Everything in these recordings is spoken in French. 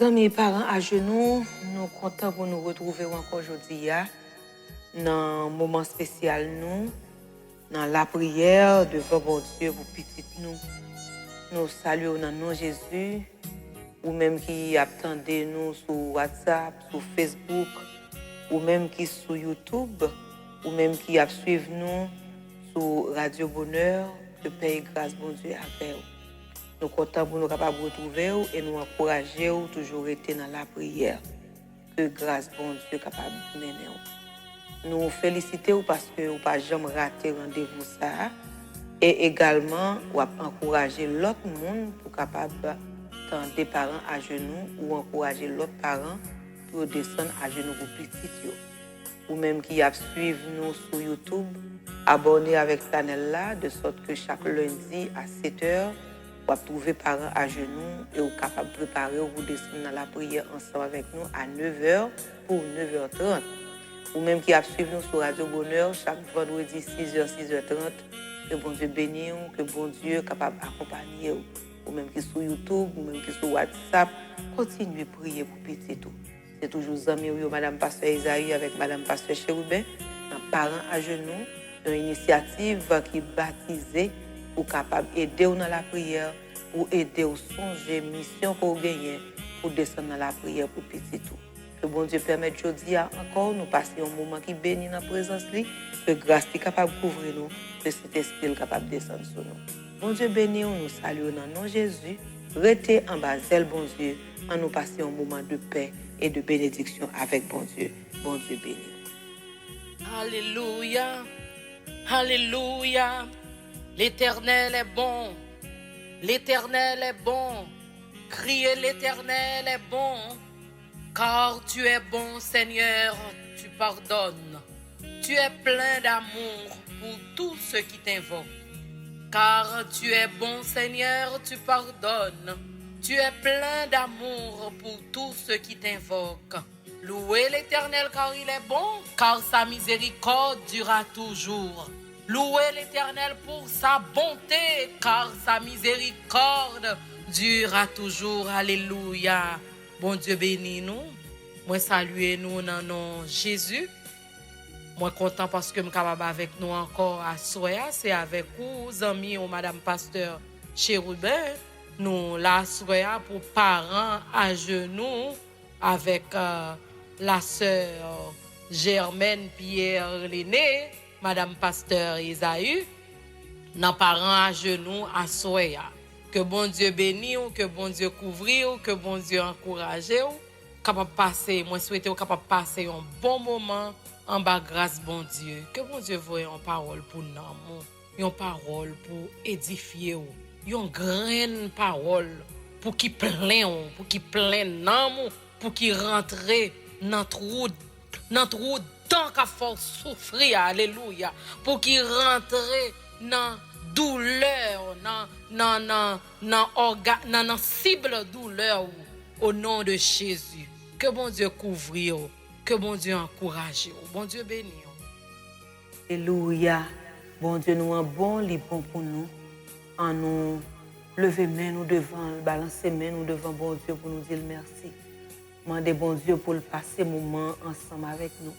Amis parents à genoux, nous contents pour nous retrouver encore aujourd'hui dans un moment spécial nous, dans la prière devant bon Dieu pour petit nous. Nous saluons dans nom Jésus, ou même qui attendez nous sur WhatsApp, sur Facebook, ou même qui sur YouTube, ou même qui suivent nous sur Radio Bonheur, de Père grâce bon Dieu avec vous. Nous sommes contents pour nous capables de retrouver et nous encourager toujours être dans la prière. Que grâce bon Dieu capable de mener. Nous félicitons parce que vous pas jamais raté rendez-vous ça et également vous encourager l'autre monde pour capable tendre des parents à genoux ou encourager l'autre parent pour descendre à genoux pour petit ou même qui a suivre nous sur YouTube, abonner avec ce canal là de sorte que chaque lundi à 7h vous trouver parents à genoux et vous capable de préparer vous descendre dans la prière ensemble avec nous à 9h pour 9h30. Ou même qui a suivi nous sur Radio Bonheur chaque vendredi 6h, 6h30. Que bon Dieu bénisse, que bon Dieu capable d'accompagner vous. Ou même qui sur YouTube, ou même qui sur WhatsApp, continuez à prier pour petit tout. C'est toujours amis Madame Pasteur Isaïe avec Madame Pasteur Chérubin, un parent à genoux, une initiative qui est baptisée pour capable aider dans la prière, pour aider au songer mission pour gagner, pour descendre dans la prière pour petit tout. Que bon Dieu permette aujourd'hui encore nous passer un moment qui bénit dans la présence lui, que grâce est capable de couvrir nous, que cet esprit est capable de descendre sur nous. Bon Dieu béni, nous saluons dans le nom de Jésus. Restez en bas, bon Dieu, en nous passer un moment de paix et de bénédiction avec bon Dieu. Bon Dieu béni. Alléluia, alléluia. L'Éternel est bon, l'Éternel est bon. Criez l'Éternel est bon. Car tu es bon, Seigneur, tu pardonnes. Tu es plein d'amour pour tous ceux qui t'invoquent. Car tu es bon, Seigneur, tu pardonnes. Tu es plein d'amour pour tous ceux qui t'invoquent. Louez l'Éternel car il est bon, car sa miséricorde durera toujours. Louez l'Éternel pour sa bonté, car sa miséricorde durera toujours. Alléluia. Bon Dieu bénis nous. Moi saluer nous dans le nom de Jésus. Moi content parce que je suis capable avec nous encore à soya. C'est avec vous, amis ou Madame Pasteur Chérubin. Nous la soya pour parents à genoux avec la sœur Germaine Pierre Léné, Madame Pasteur Isaïe. Nos parents à genoux à soya. Que bon Dieu bénisse, que bon Dieu couvre, que bon Dieu encourage, capable passer, moi souhaite capable passer un bon moment en bas grâce bon Dieu. Que bon Dieu voie en parole pour nous, une parole pour édifier, une grande parole pour qui plein nous, pour qui rentre dans trou tant qu'à force souffrir, alléluia, pour qui rentre dans douleur, dans cible douleur au nom de Jésus. Que bon Dieu couvre, que bon Dieu encourage, bon Dieu bénisse. Alléluia. Bon Dieu nous est bon, il est bon pour nous. En nous lever main nous devant, balancer main nous devant bon Dieu pour nous dire merci. Mandez bon Dieu pour le passer moment ensemble avec nous.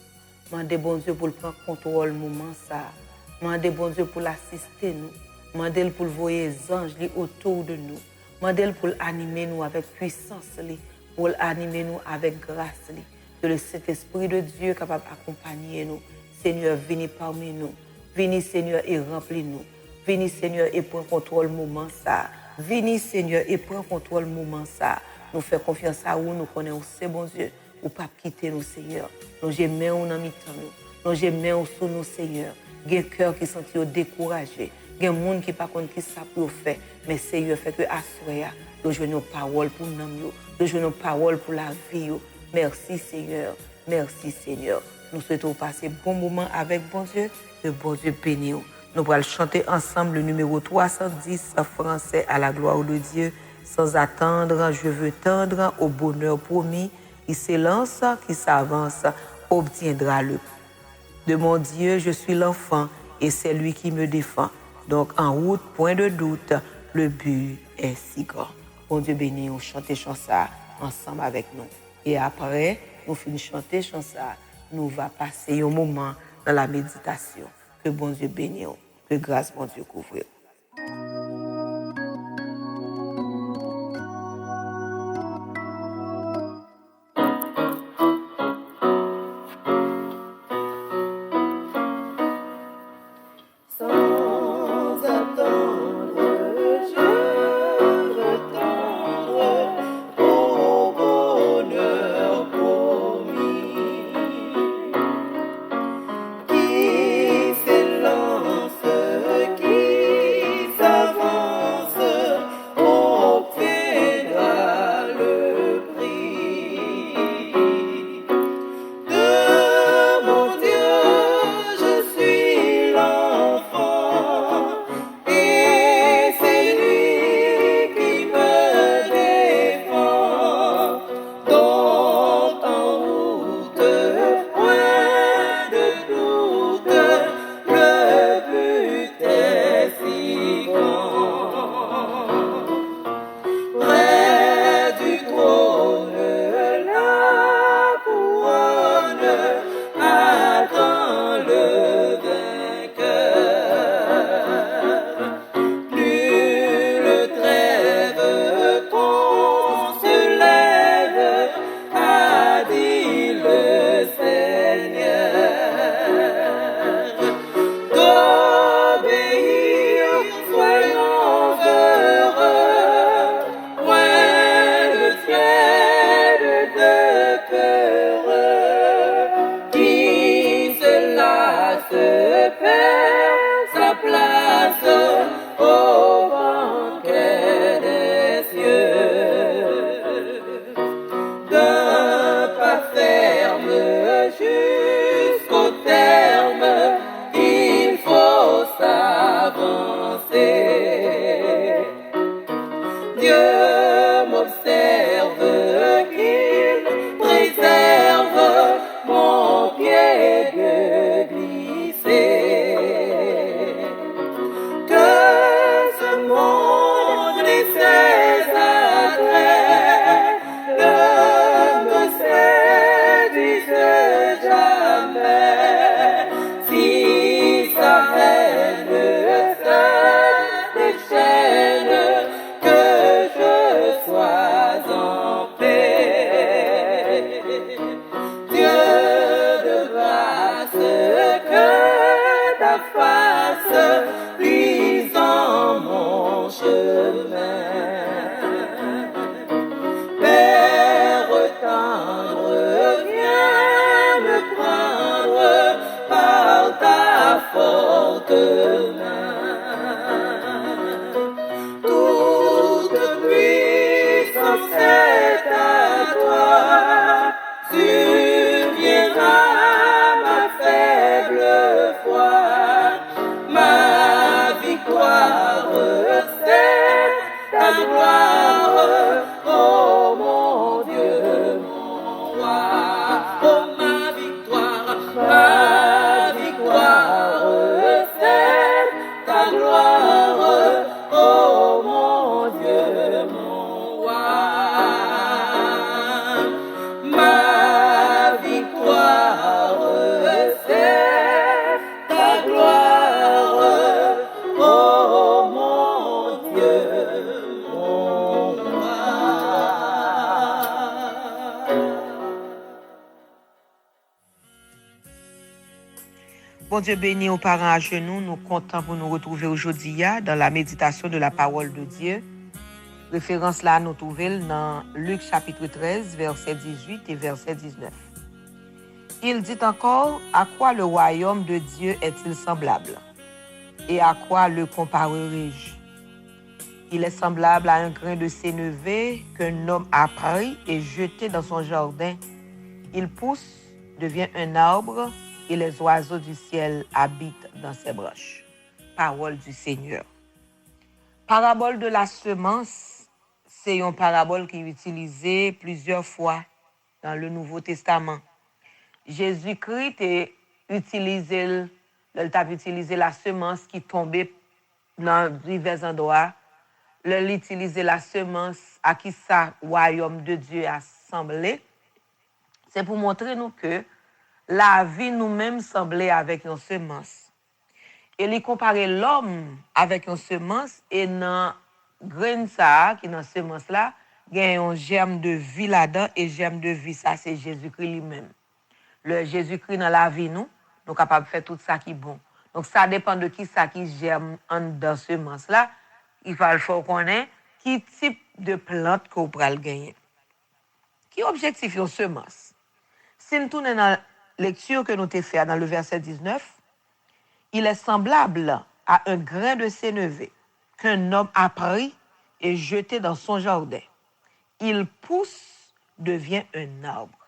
Mandez bon Dieu pour le prendre contrôle moment ça. Mandez bon Dieu pour l'assister nous. Mandez pour le voyer les anges autour de nous. Mandez pour l'animer nous avec puissance, pour l'animer nous avec grâce. Que le Saint-Esprit de Dieu capable d'accompagner nous. Seigneur, venez parmi nous. Venez Seigneur et remplis-nous. Venez Seigneur et prends contrôle moment ça. Venez Seigneur et prends contrôle moment ça. Nous faisons confiance à vous, nous connaissons c'est bon Dieu. Ou pas quitter nous Seigneur. Nous gemons dans mi-temps nous. Nous gemons sur nous Seigneur. Il y a un cœur qui sont découragé. Il y a un monde qui pas contre qui ça pour faire. Mais Seigneur fait que assoya. Nous jouons nos paroles pour nous. Nous jouons nos paroles pour la vie. Merci Seigneur. Merci Seigneur. Nous souhaitons passer bon moment avec bon Dieu. Que bon Dieu bénisse. Nous allons chanter ensemble le numéro 310 en français à la gloire de Dieu. Sans attendre, je veux tendre au bonheur promis. Qui s'élance, qui s'avance, obtiendra le. De mon Dieu, je suis l'enfant et c'est lui qui me défend. Donc en route, point de doute, le but est si grand. Bon Dieu béni, on chante chanson ensemble avec nous. Et après, nous finissons chanter chanson, nous va passer un moment dans la méditation. Que bon Dieu bénisse, que grâce bon Dieu couvre. Bon Dieu béni aux parents à genoux, nous comptons pour nous retrouver aujourd'hui dans la méditation de la parole de Dieu. Référence là, nous trouvons dans Luc chapitre 13, verset 18 et verset 19. Il dit encore, à quoi le royaume de Dieu est-il semblable? Et à quoi le comparerai-je? Il est semblable à un grain de sénévé qu'un homme a pris et jeté dans son jardin. Il pousse, devient un arbre, et les oiseaux du ciel habitent dans ses branches. Parole du Seigneur. Parabole de la semence, c'est une parabole qui est utilisée plusieurs fois dans le Nouveau Testament. Jésus-Christ a utilisé la semence qui tombait dans divers endroits. l'utiliser la semence à qui ça royaume de Dieu a semblé, c'est pour montrer nous que la vie nous-mêmes semblait avec une semence. Et il comparer l'homme avec une semence et dans grain ça qui dans semence là, il y a un germe de vie là-dedans et germe de vie ça c'est Jésus-Christ lui-même. Le Jésus-Christ dans la vie nous capable de faire tout ça qui est bon. Donc ça dépend de qui ça qui germe dans semence là, il faut connaître qui type de plante qu'on pourra gagner. Qui objectif une semence? Si nous tournons dans la lecture que nous avons fait dans le verset 19, il est semblable à un grain de sénévé qu'un homme a pris et jeté dans son jardin. Il pousse, devient un arbre.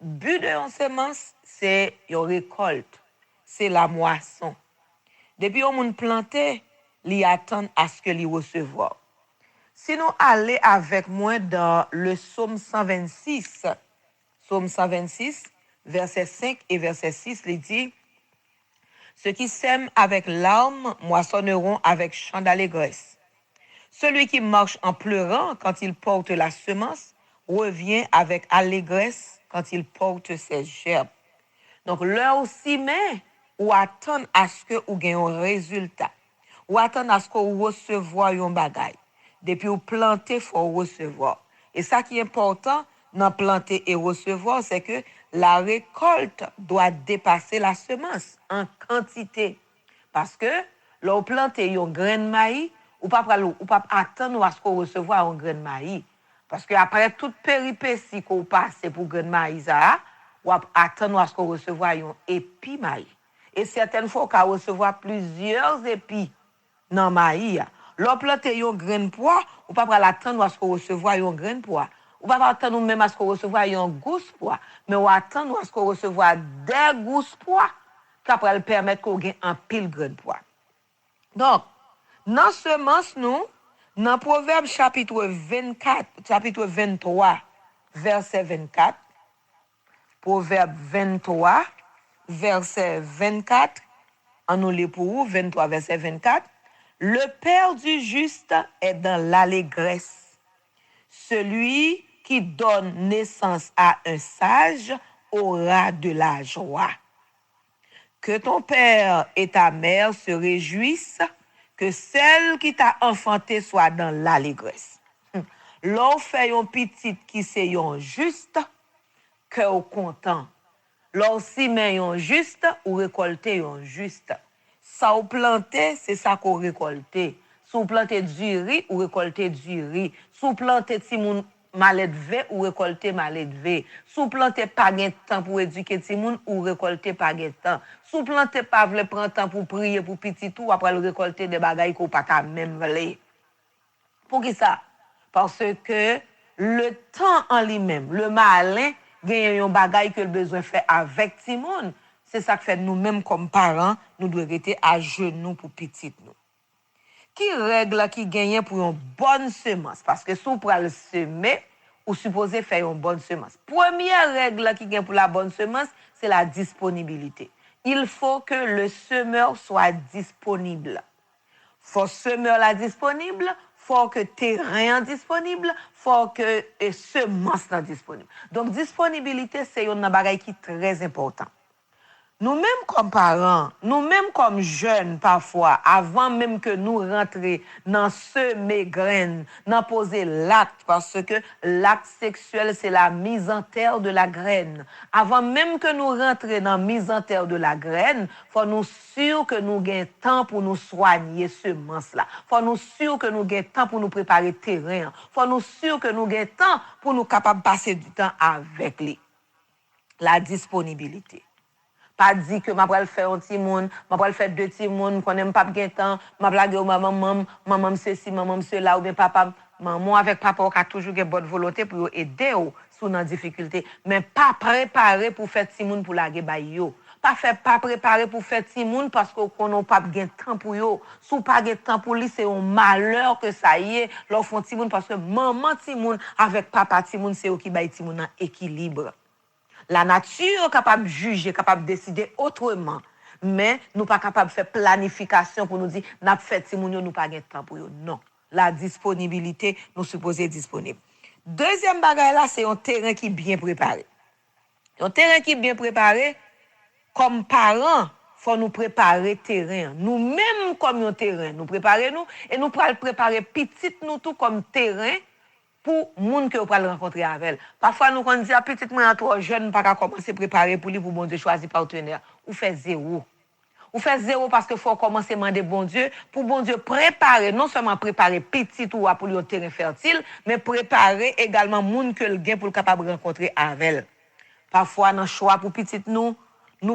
But de une semence, c'est une récolte, c'est la moisson. Depuis on planté, il attend à ce que il recevoir. Si nous allons avec moi dans le psaume 126, verset 5 et verset 6, il dit ceux qui sèment avec larmes moissonneront avec chant d'allégresse. Celui qui marche en pleurant quand il porte la semence revient avec allégresse quand il porte ses gerbes. Donc, l'heure aussi, mais, ou attendre à ce que vous ayez un résultat. Ou attendre à ce que vous recevoir un bagage. Depuis vous planter, il faut recevoir. Et ça qui est important dans planter et recevoir, c'est que la récolte doit dépasser la semence en quantité. Parce que, là, vous plantez un grain de maïs, ou pas attendre à ce qu'on recevoir un grain de maïs. Parce que après toute péripétie qu'on passe pour grain de maïs, ou attendre à ce qu'on recevoir un épi maïs. Et certaines fois, qu'on recevoir plusieurs épis dans maïs. Là, planter un grain de pois, ou pas attendre à ce qu'on recevoir un grain de pois. Ou pas attendre même à ce qu'on recevoir un gousse pois, mais ou attendre à ce qu'on recevoir des gousses pois, qu'après le permettre qu'on gagne un pile grain de pois. Donc, dans semence nous, dans Proverbe chapitre 23, verset 24, Proverbe 23, verset 24, en nous lit pour vous, 23, verset 24, le père du juste est dans l'allégresse. Celui qui donne naissance à un sage aura de la joie. Que ton père et ta mère se réjouissent, que celle qui t'a enfanté soit dans l'allégresse. L'on fait un petit qui c'est un juste, que au content. L'on si met un juste ou récolter un juste. Ça ou planter, c'est ça qu'on récolter. Si vous plantez du riz ou récolter du riz. Si vous plantez timoun mal élevé ou récolter mal élevé. Si vous plantez pas de temps pour éduquer timoun ou récolter pas de temps. Si vous plantez pas vle prendre temps pour prier pour petit tout après le récolter des bagailles qu'on pas ta même vle. Pour qui ça? Parce que le temps en lui-même, le malin gagne un bagaille que le besoin fait avec timoun. C'est ça que fait nous-mêmes comme parents, nous devons rester à genoux pour petit nous. Qui règle qui gagne pour une bonne semence? Parce que si vous prenez le semer, vous supposez faire une bonne semence. Première règle qui gagne pour la bonne semence, c'est la disponibilité. Il faut que le semeur soit disponible. Faut semeur la disponible, faut que terrain disponible, faut que semence la disponible. Donc disponibilité c'est un bagage qui est très important. Nous-mêmes comme parents, nous-mêmes comme jeunes parfois, avant même que nous rentrions dans semer graines, dans poser l'acte, parce que l'acte sexuel, c'est la mise en terre de la graine. Avant même que nous rentrions dans la mise en terre de la graine, faut nous sûr que nous gagnons temps pour nous soigner semence-là. Faut nous sûr que nous gagnons temps pour nous préparer terrain. Faut nous sûr que nous gagnons temps pour nous capables de passer du temps avec lui. La disponibilité. Pas dit que m'a pral faire un petit monde, m'a pral faire deux petits monde, qu'on aime pas bien temps, m'a blague ou maman ceci, maman cela ou bien papa, maman avec papa on a toujours une bonne volonté pour aider ou sous dans difficulté, mais pas préparé pour faire petit monde pour laguer ba yo. Pas préparé pour faire petit monde parce qu'on n'a pas de temps pour yo. Si pas de temps pour lui, c'est un malheur que ça y est, leur font petit monde parce que maman petit monde avec papa petit monde c'est eux qui bail petit monde en équilibre. La nature est capable de juger, capable de décider autrement. Mais nous pas capable de faire planification pour nous dire, n'a fait si nous pas de temps pour eux. Non. la disponibilité, nous supposons disponible. Deuxième bagage là, c'est un terrain qui est bien préparé. Un terrain qui est bien préparé, comme parents, faut nous préparer terrain. Nous-mêmes comme un terrain, nous préparer nous et nous pral préparer petit nous tout comme terrain pour monde que vous pral rencontrer avec elle. Parfois nous quand dit à petit moi trop jeune pas commencer à préparer pour lui pour bon Dieu choisir partenaire. Ou fait zéro. Ou fait zéro parce que faut commencer à demander bon Dieu pour bon Dieu préparer non seulement préparer petit ou pour lui un terrain fertile, mais préparer également monde que le gain pour le capable rencontrer avec elle. Parfois dans choix pour petit nous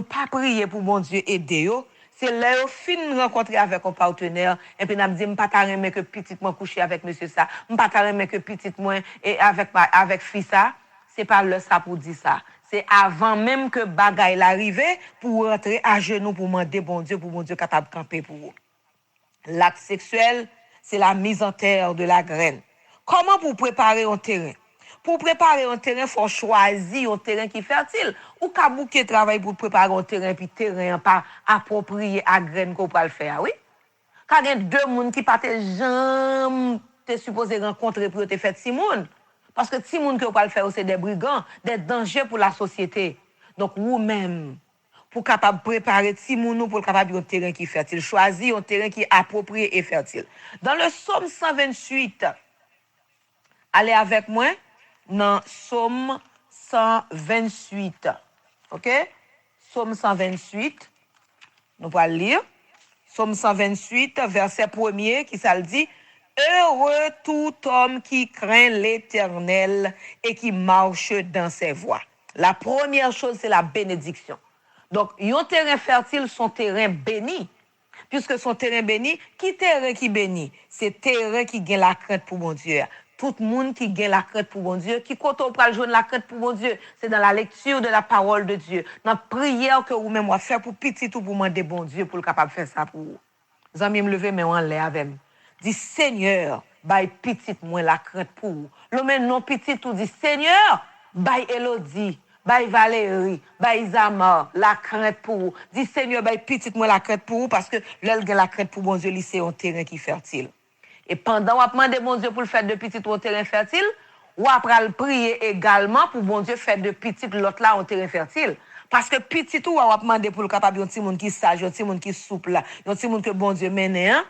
pas prier pour bon Dieu aider yo, c'est là fin rencontrer avec un partenaire et puis n'a dit m'pas ta remet que petit moi coucher avec monsieur ça, m'pas ta remet que petit moi et avec fille ça, c'est pas le ça pour dire ça. C'est avant même que bagaille l'arrive pour rentrer à genoux pour demander bon Dieu capable de camper pour vous. L'acte sexuel, c'est la mise en terre de la graine. Comment pour préparer un terrain? Pour préparer un terrain, il faut choisir un terrain qui est fertile. Ou qu'à bouquer travail pour préparer un terrain, puis terrain pas approprié à graine qu'on peut le faire, oui? Quand il y a deux personnes qui partent jamais te supposé rencontrer pour te faire Simone. Parce que Simone que vous le faire, c'est des brigands, des dangers pour la société. Donc, vous-même, pour capable préparer Simone, pour capable un terrain qui est fertile, choisir un terrain qui est approprié et fertile. Dans le psaume 128, allez avec moi. Dans Psaume 128. OK? Psaume 128. Nous allons lire. Psaume 128, verset 1er, qui ça le dit. Heureux tout homme qui craint l'Éternel et qui marche dans ses voies. La première chose, c'est la bénédiction. Donc, un terrain fertile, son terrain béni. Puisque son terrain béni, qui terrain qui béni? C'est terrain qui gagne la crainte pour mon Dieu. Tout le monde qui gagne la crainte pour mon Dieu, qui compte au pral joindre la crainte pour mon Dieu, c'est dans la lecture de la parole de Dieu, dans la prière que vous-même vous faire pour petit ou pour demander bon Dieu pour le capable faire ça pour vous. Vous allez me lever mais en l'air avec moi. Dis Seigneur, bail petit moi la crainte pour vous. Le même non petit tout dit Seigneur, bail Elodie, bail Valérie, bail Zama, la crainte pour vous. Dis Seigneur, bail petit moi la crainte pour vous parce que l'elle gagne la crainte pour bon Dieu, c'est un terrain qui est fertile. Et pendant qu'on demande bon Dieu pour le faire de petit ou un terrain fertile, ou après le prier également pour bon Dieu faire de petit l'autre là un terrain fertile. Parce que petit ou on demander pour le capable un petit monde qui sage, un petit monde qui souple là, un petit monde que bon Dieu mène hein.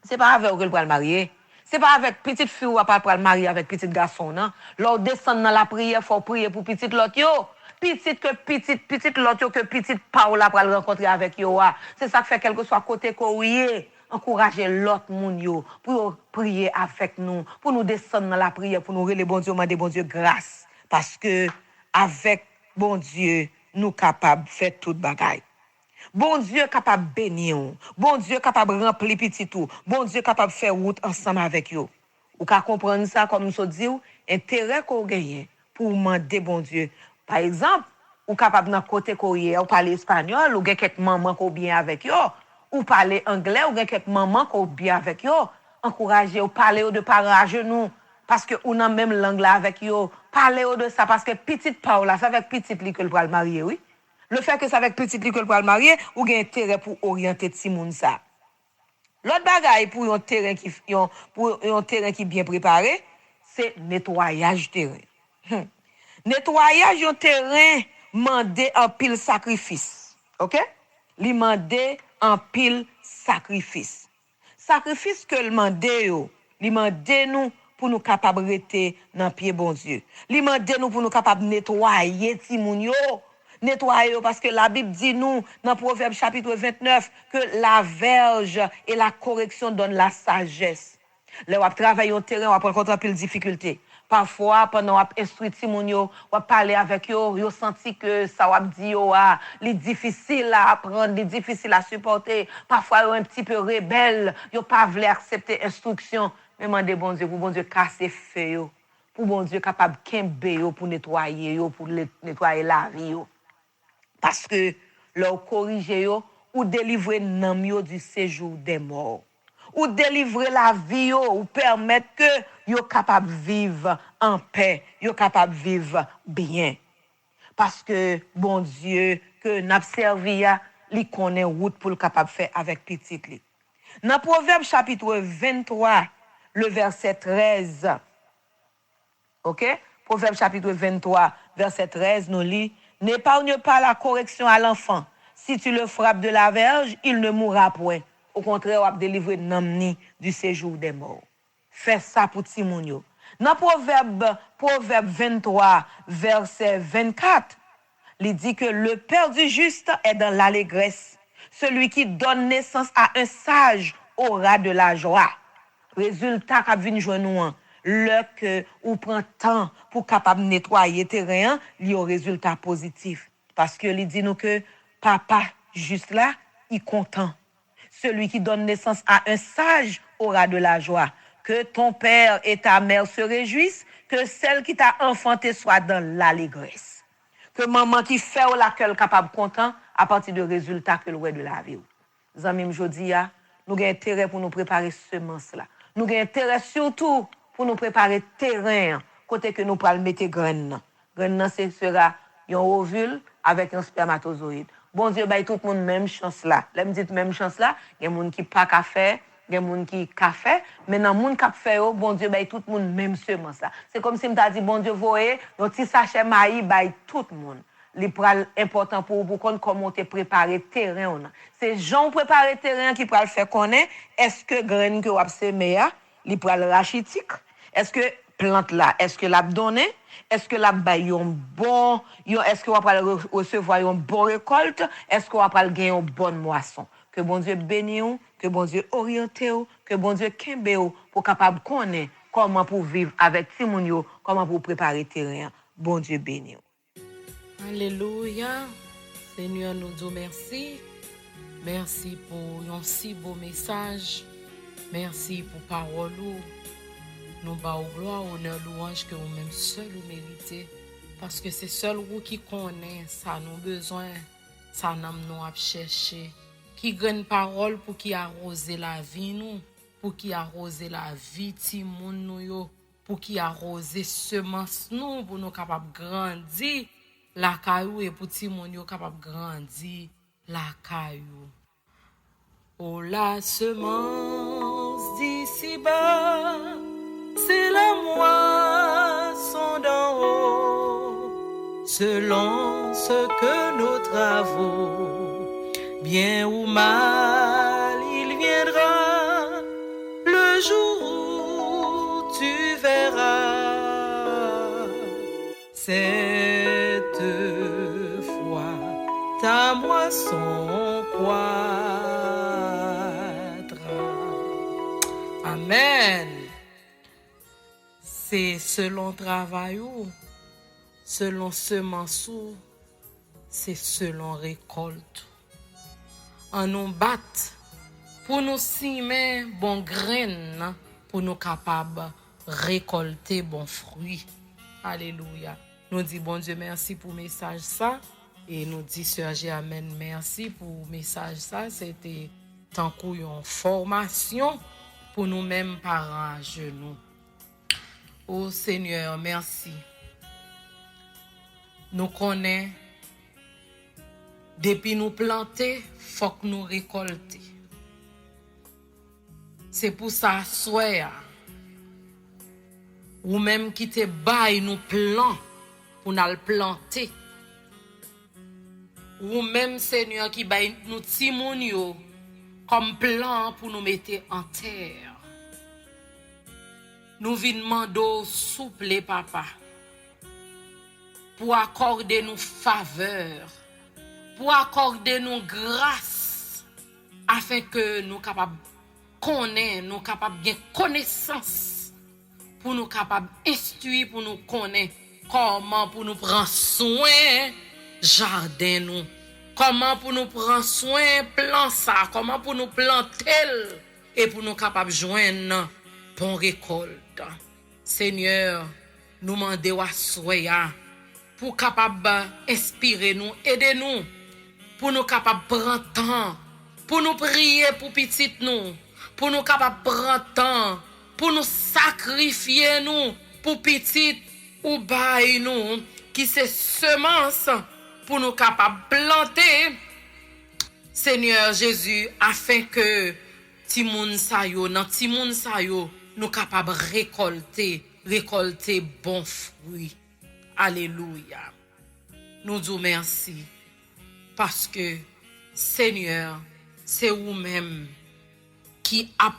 C'est pas avec vous pour le marier. C'est pas avec petite fille ou pas pour le marier avec petit garçon non. Lors descendre dans la prière, faut prier pour petit l'autre yo. Petit l'autre que petit Paola pour le rencontrer avec yo. C'est ça qui fait quelque soit côté courrier. Encourager l'autre monde yo pour prier avec nous, pour nous descendre dans la prière, pour nous relayer bon Dieu, demander bon Dieu grâce parce que avec bon Dieu nous capable faire toute bagaille. Bon Dieu capable bénir, bon Dieu capable remplir petit tout, bon Dieu capable faire route ensemble avec yo. Ou ka comprendre ça comme nous dit intérêt qu'on gagne pour demander bon Dieu. Par exemple, ou capable dans côté courrier ou parler espagnol ou quelques maman qui bien avec yo. Ou parler anglais ou quelques mamans qui bien avec yo, encourager ou parler de parents à genoux parce que on a même langue là avec yo, parler de ça parce que petite Paola, c'est avec petite li que le pral marier oui. Le fait que c'est avec petite li que le pral marier ou gain intérêt pour orienter ti moun ça. L'autre bagaille pour un terrain qui bien préparé, c'est nettoyage terrain. Nettoyage un terrain mandé en pile sacrifice. OK? Li mandé en pile sacrifice. Sacrifice que le mandé yo, li mandé nous pour nous capable rester dans pied bon Dieu. Li mandé nous pour nous capable nettoyer ti moun yo. Nettoyer parce que la Bible dit nous dans Proverbe chapitre 29 que la verge et la correction donnent la sagesse. Là on travaille au terrain, on rencontre pile difficulté. Parfois pendant on instruit ti moun yo, on parler avec yo senti que ça on dit yo li difficile à apprendre, li difficile à supporter. Parfois yo un petit peu rebelle, yo pas veut accepter instruction. Mais mandez bon Dieu pour bon Dieu casser feu yo, pour bon Dieu capable kembe yo pour nettoyer yo, pour nettoyer la vie yo. Parce que leur corriger yo ou délivrer nam yo du séjour des morts. Ou délivrer la vie yo, ou permettre que yo capable vivre en paix, yo capable vivre bien. Parce que bon Dieu que n'a servi a li connaît route pour le capable faire avec petit li. Dans Proverbe chapitre 23, le verset 13. OK? Proverbe chapitre 23, verset 13, nous lit, « N'épargne pas la correction à l'enfant. Si tu le frappes de la verge, il ne mourra point. Au contraire, on va délivrer Namni du séjour des morts. » Fais ça pour Timounio. Dans Proverbe 23, verset 24, il dit que le père du juste est dans l'allégresse. Celui qui donne naissance à un sage aura de la joie. Résultat qu'a vinn joindre le que ou prend temps pour capable nettoyer terrain, il y a un résultat positif parce que il dit nous que papa juste là, il content. Celui qui donne naissance à un sage aura de la joie. Que ton père et ta mère se réjouissent, que celle qui t'a enfanté soit dans l'allégresse. Que maman qui fait la cœur capable content à partir de résultats que le de la vie. Zanmim jodi a, nous avons intérêt pour nous préparer semence là. Nous avons intérêt surtout pour nous préparer terrain côté que nous pourrons mettre graines. Graines ce sera un ovule avec un spermatozoïde. Bon Dieu bail tout le monde même chance là. Là me dit même chance là, il y a monde qui pas qu'à faire, il y a monde qui qu'a fait, mais dans monde qui fait bon Dieu bail tout le monde même semence là. C'est comme si me t'a dit bon Dieu voyez, un petit sachet maïs bail tout le monde. Les pral important pour comment te préparer terrain. C'est gens préparer terrain qui pral faire connaître est-ce que graine que vous semé li pral rachitique, est-ce que plante là, est-ce que l'a donné, est-ce que l'a bail un bon, est-ce que vous pral recevoir une bonne récolte, est-ce que vous pral gagner une bonne moisson. Que bon Dieu bénisse, que bon Dieu oriente, que bon Dieu kembe pour capable connaître comment pour vivre avec Timounio, comment pour préparer terrain. Bon Dieu bénisse. Alléluia. Seigneur, nous disons merci. Merci pour un si beau message. Merci pour parole. Nous bas gloire, honneur, louange que vous-même seul vous méritez. Parce que c'est seul vous qui connaît ça nous besoin, ça nous a cherché. Qui gagne parole pour qui arrose la vie nous, pour qui arrose la vie timoun nous yo, pour qui arrose semence nous pour nous capable grandir. La caillou et pour timoun yo capable grandir la caillou. Oh la semence d'ici-bas, c'est la moisson d'en haut, selon ce que nos travaux, bien ou mal, il viendra le jour où tu verras cette fois ta moisson croîtra. Amen. C'est selon travail ou, selon semence ou, c'est selon récolte. On nous bat pour nous simer bon grain, pour nous capables récolter bon fruit. Alléluia. Nous dit bon Dieu merci pour message ça et nous dit sœur Germaine merci pour message ça. C'était tant qu'une formation pour nous-mêmes parents à genoux. Oh Seigneur, merci. Nous connaissons, depuis nous planter, faut que nous récolter. C'est pour ça, soir, ou même qui te baille nous plants pour nous le planter. Ou même Seigneur qui baille nous timounio comme plan pour nous mettre en terre. Nous venons demander souple papa pour accorder nous faveur, pour accorder nous grâce afin que nous capables connaître, nous capables de connaissance pour nous capables instruire pour nous connaître comment pour nous prendre soin jardin nous, comment pour nous prendre soin plan ça, comment pour nous planter et pour nous capables joindre bon récolte. Seigneur, nous demandons à soya pour capable inspirer nous, aider nous, pour nous capable prendre temps, pour nous prier pour petit nous, pour nous capable prendre temps, pour nous sacrifier nous, pour petit ou bail nous, qui c'est semence pour nous capable planter, Seigneur Jésus, afin que Timoun sa yo, nan Timoun sa yo, nous capables récolter bons fruits. Alléluia. Nous disons merci parce que Seigneur, c'est vous-même qui a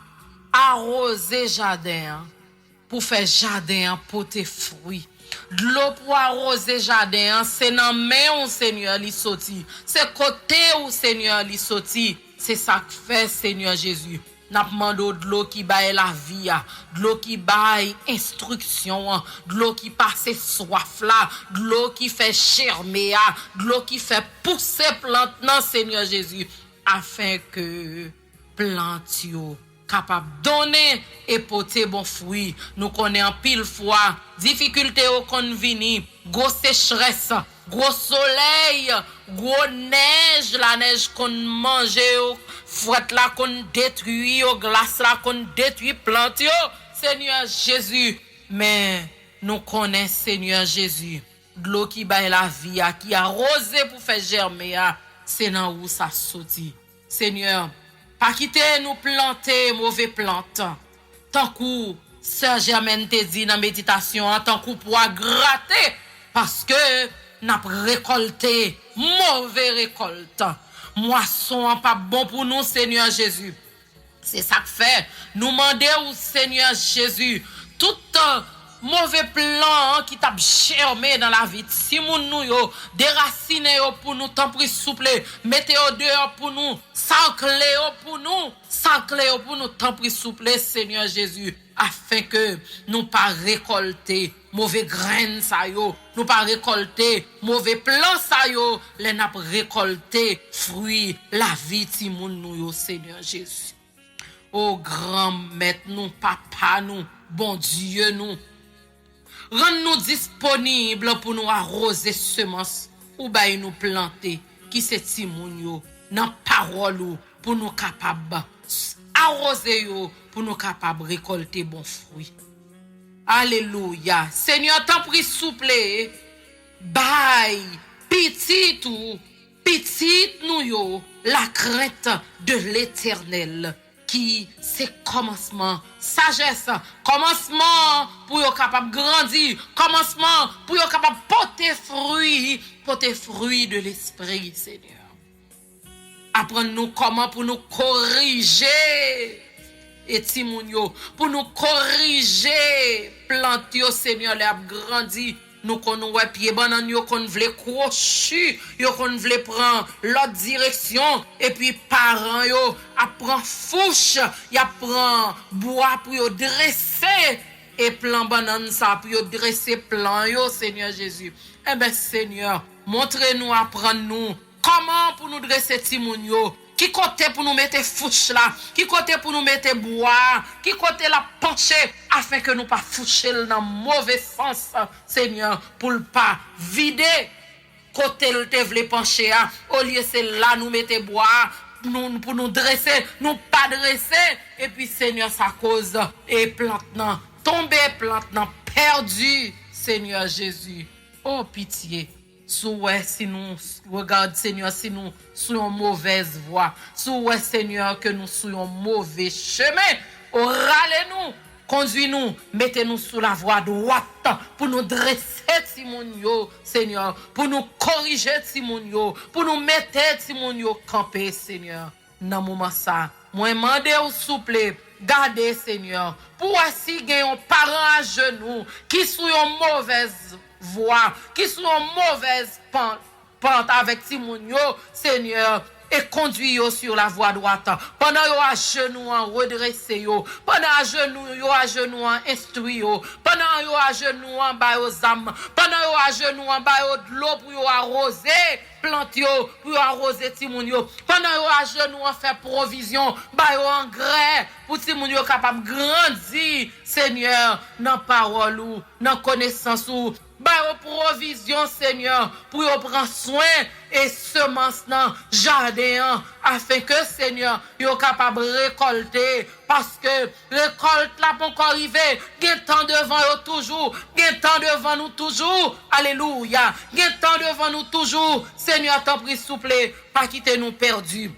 arrosé jardin pour faire jardin porter fruits. De l'eau pour arroser jardin, c'est dans main où Seigneur li sorti. C'est côté où Seigneur li sorti. C'est ça que fait Seigneur Jésus. N'a demandé de l'eau qui baille la vie, de l'eau qui baille instruction, de l'eau qui passe soif là, de l'eau qui fait germer, de l'eau qui fait pousser plante non Seigneur Jésus, afin que plante yo capable donner et porter bon fruit. Nous connaissons pile fois difficulté au kon vini, gros sécheresse, gros soleil, gros neige, la neige qu'on mange, fouette là qu'on détruit, glace là qu'on détruit plante yo, Seigneur Jésus. Mais nous connaissons Seigneur Jésus, de l'eau qui baille la vie, qui a arrosé pour faire germer, c'est dans où ça sorti. Seigneur, pas quitter nous planter mauvais plantes. Tant que Sœur Germaine te dit dans méditation, tant que pour gratter, parce que n'a récolté mauvais récolte. Moisson pas bon pour nous, Seigneur Jésus. C'est ça que fait. Nous demander au Seigneur Jésus, tout mauvais plan qui t'a germé dans la vie. Si nous yo déraciné yo pour nous tant pris souple, mettez au dehors pour nous, sanclé pour nous tant pris souple Seigneur Jésus, afin que nous pas récolter mauvais graines ça yo, nous pas récolter mauvais plants ça yo, les n'a récolter fruits la vie ti moun nou yo Seigneur Jésus. Oh grand maître nous, papa nous, bon Dieu nous, rends-nous disponibles pour nous arroser semences ou bay nous planter qui c'est ti moun yo nan parole ou pour nous capable arroser yo pour nous capable récolter bon fruit. Alléluia. Seigneur, t'en prie souple, bay petit nous yo la crainte de l'Éternel qui c'est commencement sagesse, commencement pour yo capable grandir, commencement pour yo capable porter fruit de l'esprit Seigneur. Apprends-nous comment pour nous corriger et timounio pour nous corriger plante yo Seigneur les a grandi. Nous qu'on ouais pied banane yo qu'on vle crochu yo qu'on vle prendre l'autre direction et puis parents yo apprend fouche y apprend bois pour yo dresser et plan banane ça pour yo dresser plan yo Seigneur Jésus. Eh ben Seigneur, montrez-nous, apprendre-nous comment pour nous dresser timoun yo, qui côté pour nous mettre fouche là, qui côté pour nous mettre bois, qui côté la pencher afin que nous pas foucher dans mauvais sens Seigneur pour pas vider côté le te vle pencher au lieu c'est là nous mettre bois nous pour nous dresser, nous pas dresser et puis Seigneur ça cause et plante nan tomber, plante nan perdu Seigneur Jésus. Oh pitié. Si nous regarde Seigneur, si nous sur mauvaise voie, Seigneur que nous sur mauvais chemin, râlez-nous, conduis-nous, mettez-nous sur la voie droite pour nous dresser Timonio, Seigneur, pour nous corriger Timonio, pour nous mettre Timonio camper Seigneur. Dans moment ça, moi mandé ou souple, gardez Seigneur, pour si gagne un parent à genoux qui sur une mauvaise voix, qui sont mauvaise pente avec Timonio, Seigneur, et conduit yo sur la voie droite. Pendant yo à genoux en redressé yo, pendant à genoux en instruit yo, pendant yo à genoux en bas aux âmes, pendant yo à genoux en bas de l'eau pour yo arroser plante yo, pour yo arroser Timonio, pendant yo à genoux en faire provision, bas yo engrais pour Timonio capable grandir, Seigneur, dans parole ou dans connaissance ou provision Seigneur pour prendre soin et semence dans jardin afin que Seigneur yo capable récolter parce que récolte là pour encore arriver gain temps devant yo toujours gain temps devant nous toujours alléluia gain temps devant nous toujours Seigneur t'en prie souple pas quitter nous perdus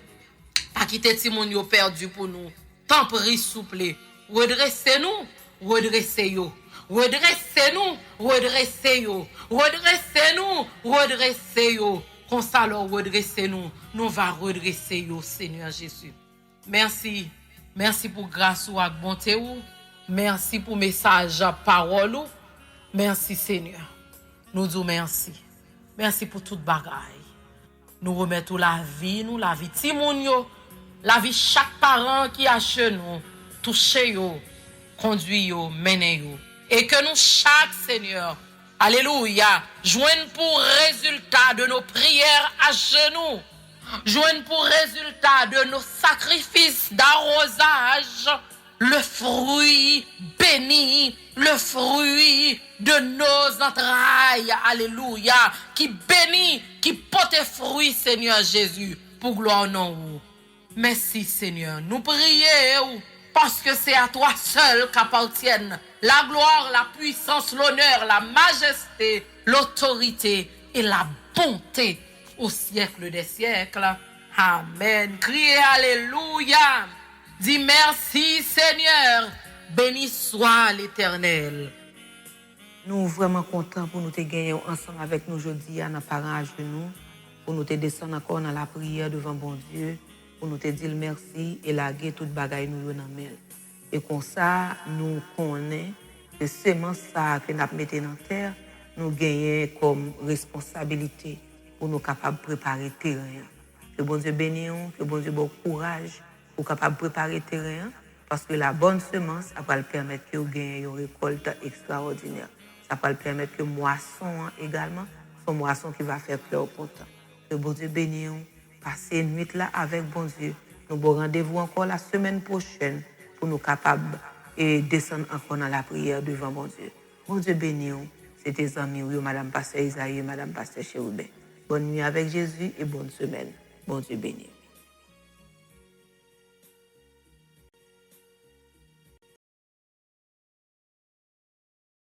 pas quitter Timonio perdu pour nous t'en prie souple redressez-nous, redressez-yo. Redressez-nous, redressez-yo. Redressez-nous, redressez-yo. Comme ça, alors, redressez-nous. Nous va redresser yo, Seigneur Jésus. Merci. Merci pour grâce ou ak bonté ou. Merci pour message, parole ou. Merci, Seigneur. Nous disons merci. Merci pour toute bagaille. Nous remettons la vie, nous, la vie timoun yo, la vie chaque parent qui a chez nous, touché yo, conduit yo, mené yo. Et que nous, chaque Seigneur, alléluia, joignent pour résultat de nos prières à genoux, joignent pour résultat de nos sacrifices d'arrosage, le fruit béni, le fruit de nos entrailles, alléluia, qui bénit, qui porte fruit, Seigneur Jésus, pour gloire non. Merci, Seigneur. Nous prions parce que c'est à toi seul qu'appartiennent la gloire, la puissance, l'honneur, la majesté, l'autorité et la bonté au siècle des siècles. Amen. Criez alléluia. Dis merci, Seigneur. Béni soit l'Éternel. Nous sommes vraiment contents pour nous te gagner ensemble avec nous aujourd'hui, à nos parents à genoux, pour nous te descendre encore dans la prière devant bon Dieu, pour nous te dire merci et laguer toute bagaille nous dans main. Et comme ça, nous connaissons que semence ça que nous mettons dans terre, nous gagnons comme responsabilité pour nous capables de préparer le terrain. Que bon Dieu bénisse, que bon Dieu bon courage pour capable de préparer le terrain, parce que la bonne semence va le permettre que vous gagnez une récolte extraordinaire. Ça va le permettre que moisson également, son moisson qui va faire fleur content. Que bon Dieu bénisse, passez une nuit là avec bon Dieu. Nous avons rendez-vous encore la semaine prochaine pour nous capables et descendre encore dans la prière devant bon Dieu. Bon Dieu bénisse, c'est tes amis, Madame Pasteur Isaïe et Madame Pasteur Chérubin. Bonne nuit avec Jésus et bonne semaine. Bon Dieu bénisse.